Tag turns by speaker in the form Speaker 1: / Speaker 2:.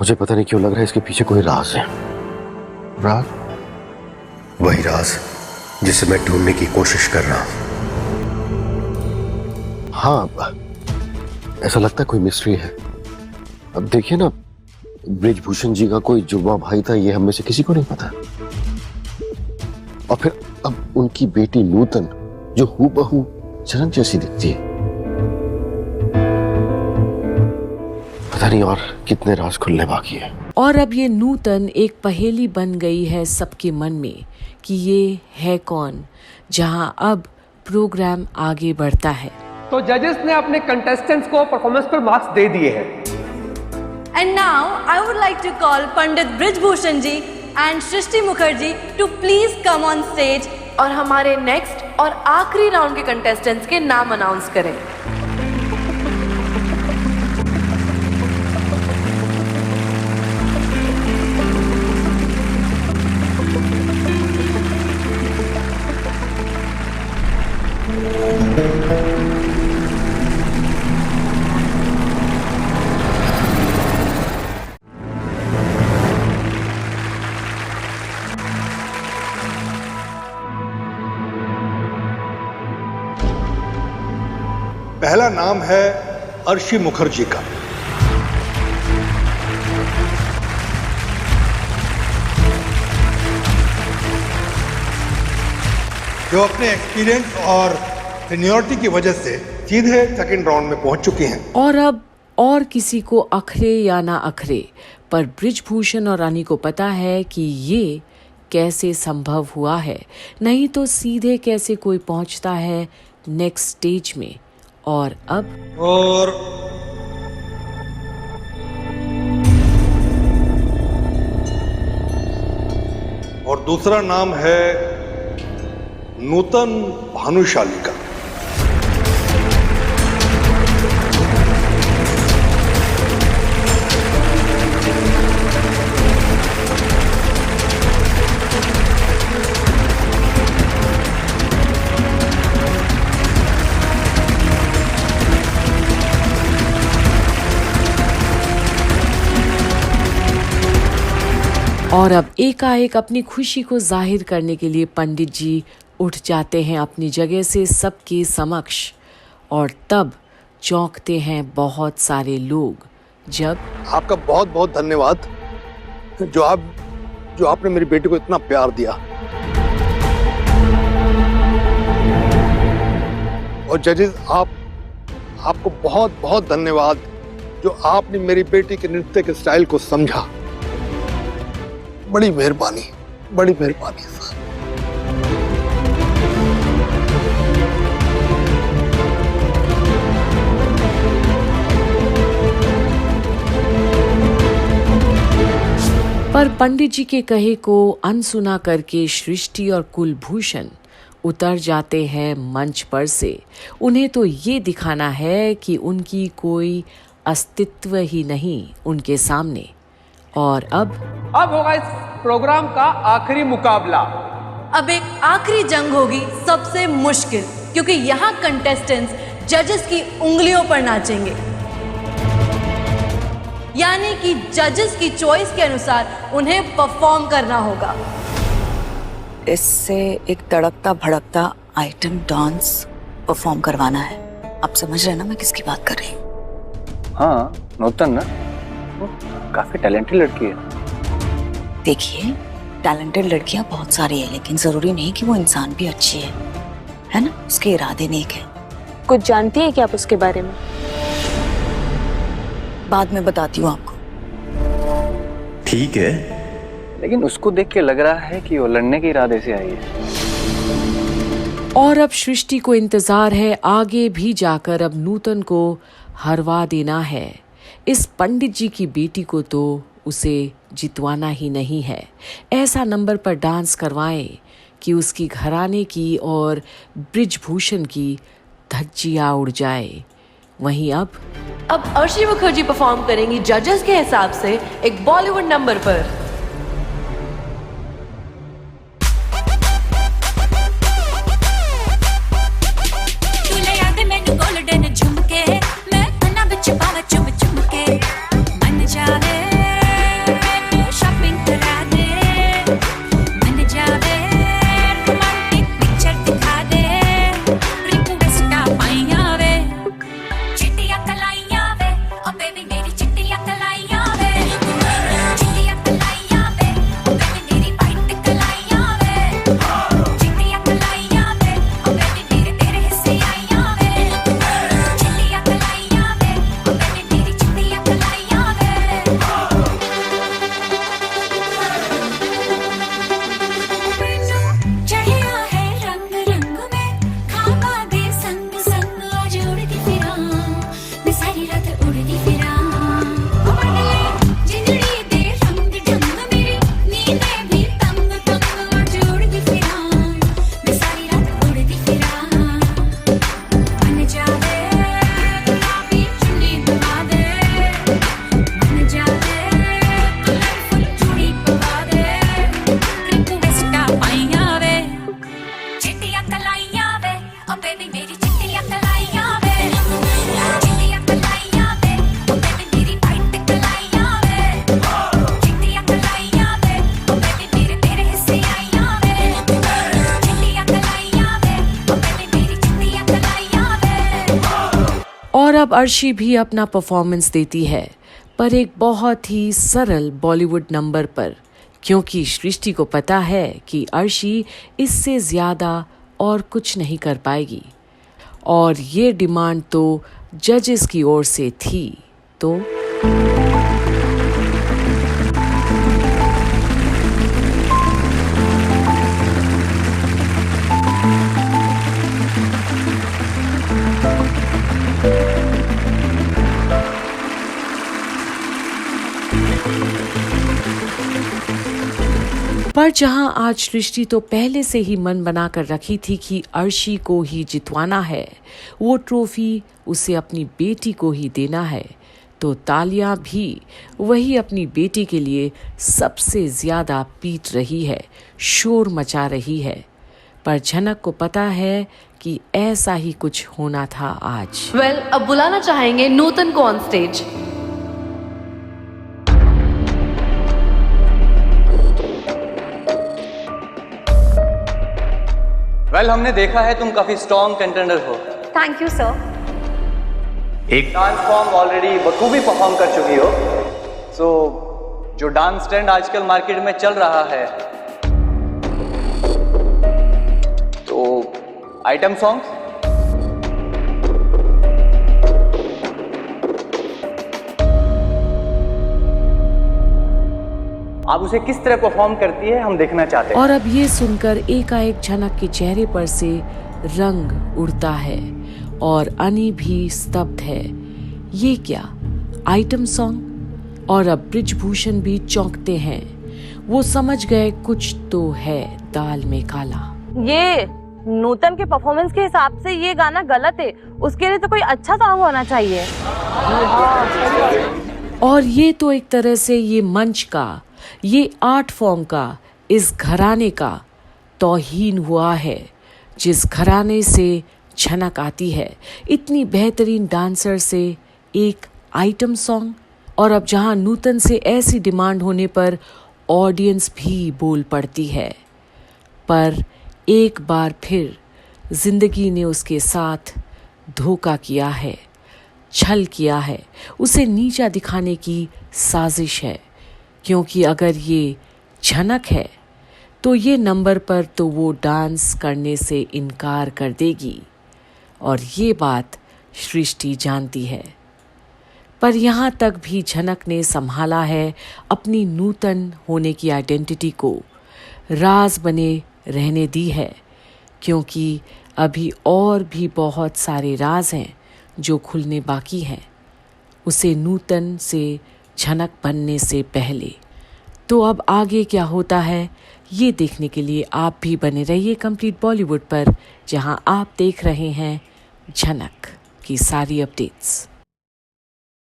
Speaker 1: मुझे पता नहीं क्यों लग रहा है इसके पीछे कोई राज है।
Speaker 2: राज?
Speaker 1: वही राज जिसे मैं ढूंढने की कोशिश कर रहा हूं। हाँ, ऐसा लगता है कोई मिस्ट्री है। अब देखिए ना, ब्रिजभूषण जी का कोई जुड़वा भाई था, ये हम में से किसी को नहीं पता। और फिर अब उनकी बेटी नूतन जो हूबहू चरण जैसी दिखती है। पता नहीं और कितने राज खुलने बाकी है।
Speaker 3: और अब ये नूतन एक पहेली बन गई है सबके मन में कि ये है कौन, जहां अब प्रोग्राम आगे बढ़ता है।
Speaker 4: तो जजेस ने अपने कंटेस्टेंट्स को परफॉर्मेंस पर मार्क्स दे दिए हैं।
Speaker 5: And now I would like to call Pandit Brijbhushan ji and Srishti Mukherjee to please come on stage और हमारे नेक्स्ट और आखिरी राउंड के कंटेस्टेंट्स के नाम अनाउंस करें।
Speaker 2: पहला नाम है अर्शी मुखर्जी का। जो अपने एक्सपीरियंस और सीनियरिटी की वजह से सीधे सेकंड राउंड में पहुंच चुकी हैं।
Speaker 3: और अब और किसी को अखरे या ना अखरे, पर ब्रिजभूषण और रानी को पता है कि ये कैसे संभव हुआ है, नहीं तो सीधे कैसे कोई पहुंचता है नेक्स्ट स्टेज में। और अब
Speaker 2: और दूसरा नाम है नूतन भानुशाली का।
Speaker 3: और अब एकाएक अपनी खुशी को जाहिर करने के लिए पंडित जी उठ जाते हैं अपनी जगह से सबके समक्ष। और तब चौंकते हैं बहुत सारे लोग जब
Speaker 2: आपका बहुत बहुत धन्यवाद जो आपने मेरी बेटी को इतना प्यार दिया। और जजेस, आपको बहुत बहुत धन्यवाद जो आपने मेरी बेटी के नृत्य के स्टाइल को समझा। बड़ी मेहरबानी सर।
Speaker 3: पर पंडित जी के कहे को अनसुना करके सृष्टि और कुलभूषण उतर जाते हैं मंच पर से। उन्हें तो ये दिखाना है कि उनकी कोई अस्तित्व ही नहीं उनके सामने। और अब
Speaker 4: होगा इस प्रोग्राम का आखिरी मुकाबला।
Speaker 5: अब एक आखिरी जंग होगी सबसे मुश्किल, क्योंकि यहाँ कंटेस्टेंट्स जजेस की उंगलियों पर नाचेंगे। यानी कि जजेस की चॉइस के अनुसार उन्हें परफॉर्म करना होगा।
Speaker 6: इससे एक तड़कता भड़कता आइटम डांस परफॉर्म करवाना है। आप समझ रहे हैं ना मैं किसकी बात कर रही हूँ?
Speaker 7: हाँ, नूतन ना, काफी टैलेंटेड लड़की है।
Speaker 6: देखिए, टैलेंटेड लड़कियां बहुत सारी है, लेकिन जरूरी नहीं कि वो इंसान भी अच्छी है ना? उसके इरादे नेक है।
Speaker 8: कुछ जानती है क्या आप उसके बारे में?
Speaker 6: बाद में बताती हूँ आपको।
Speaker 1: ठीक है,
Speaker 7: लेकिन उसको देख के लग रहा है कि वो लड़ने के इरादे से आई है।
Speaker 3: और अब सृष्टि को इंतजार है आगे भी जाकर अब नूतन को हरवा देना है। इस पंडित जी की बेटी को तो उसे जितवाना ही नहीं है। ऐसा नंबर पर डांस करवाएं कि उसकी घराने की और ब्रिजभूषण की धज्जियां उड़ जाए। वहीं अब
Speaker 5: अर्शी मुखर्जी परफॉर्म करेंगी जजेस के हिसाब से एक बॉलीवुड नंबर पर।
Speaker 3: अब अर्शी भी अपना परफॉर्मेंस देती है, पर एक बहुत ही सरल बॉलीवुड नंबर पर, क्योंकि सृष्टि को पता है कि अर्शी इससे ज्यादा और कुछ नहीं कर पाएगी। और ये डिमांड तो जजेस की ओर से थी, तो पर जहां आज सृष्टि तो पहले से ही मन बनाकर रखी थी कि अर्शी को ही जितवाना है, वो ट्रॉफी उसे अपनी बेटी को ही देना है, तो तालियां भी वही अपनी बेटी के लिए सबसे ज्यादा पीट रही है, शोर मचा रही है। पर झनक को पता है कि ऐसा ही कुछ होना था आज।
Speaker 5: वेल, अब बुलाना चाहेंगे नूतन को ऑन स्टेज।
Speaker 7: वेल, हमने देखा है तुम काफी स्ट्रॉन्ग कंटेंडर हो।
Speaker 8: Thank you sir.
Speaker 7: एक डांस फॉर्म ऑलरेडी बखूबी परफॉर्म कर चुकी हो, सो जो डांस ट्रेंड आजकल मार्केट में चल रहा है, तो आइटम सॉन्ग्स, आप उसे किस तरह परफॉर्म करती है हम देखना चाहते हैं।
Speaker 3: और अब ये सुनकर एकाएक झनक के चेहरे पर से रंग उड़ता है और अनी भी स्तब्ध है। ये क्या आइटम सॉन्ग? और अब ब्रिजभूषण भी चौंकते हैं। वो समझ गए कुछ तो है दाल में काला।
Speaker 9: ये नूतन के परफॉर्मेंस के हिसाब से ये गाना गलत है, उसके लिए तो कोई अच्छा सॉन्ग होना चाहिए।
Speaker 3: और ये तो एक तरह से ये मंच का, ये आर्ट फॉर्म का, इस घराने का तौहीन हुआ है जिस घराने से झनक आती है। इतनी बेहतरीन डांसर से एक आइटम सॉन्ग। और अब जहां नूतन से ऐसी डिमांड होने पर ऑडियंस भी बोल पड़ती है। पर एक बार फिर जिंदगी ने उसके साथ धोखा किया है, छल किया है, उसे नीचा दिखाने की साजिश है। क्योंकि अगर ये झनक है तो ये नंबर पर तो वो डांस करने से इनकार कर देगी, और ये बात सृष्टि जानती है। पर यहाँ तक भी झनक ने संभाला है अपनी नूतन होने की आइडेंटिटी को, राज बने रहने दी है, क्योंकि अभी और भी बहुत सारे राज हैं जो खुलने बाकी हैं उसे नूतन से झनक बनने से पहले। तो अब आगे क्या होता है ये देखने के लिए आप भी बने रहिए कंप्लीट बॉलीवुड पर, जहां आप देख रहे हैं झनक की सारी अपडेट्स।